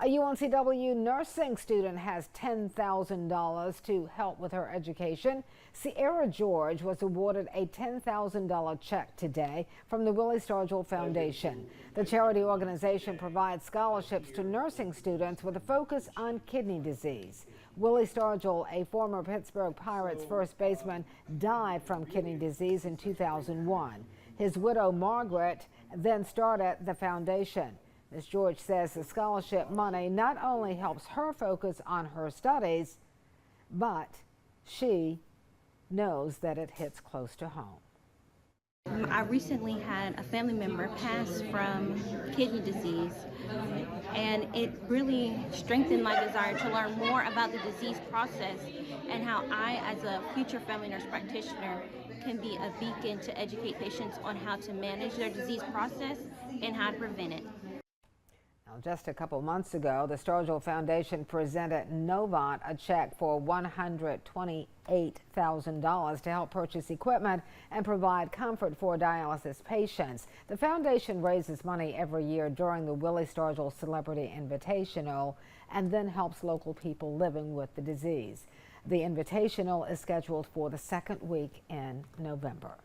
A UNCW nursing student has $10,000 to help with her education. Sierra George was awarded a $10,000 check today from the Willie Stargell Foundation. The charity organization provides scholarships to nursing students with a focus on kidney disease. Willie Stargell, a former Pittsburgh Pirates first baseman, died from kidney disease in 2001. His widow, Margaret, then started the foundation. Ms. George says the scholarship money not only helps her focus on her studies, but she knows that it hits close to home. I recently had a family member pass from kidney disease, and it really strengthened my desire to learn more about the disease process and how I, as a future family nurse practitioner, can be a beacon to educate patients on how to manage their disease process and how to prevent it. Now, just a couple months ago, the Stargell Foundation presented Novant a check for $128,000 to help purchase equipment and provide comfort for dialysis patients. The foundation raises money every year during the Willie Stargell Celebrity Invitational and then helps local people living with the disease. The Invitational is scheduled for the second week in November.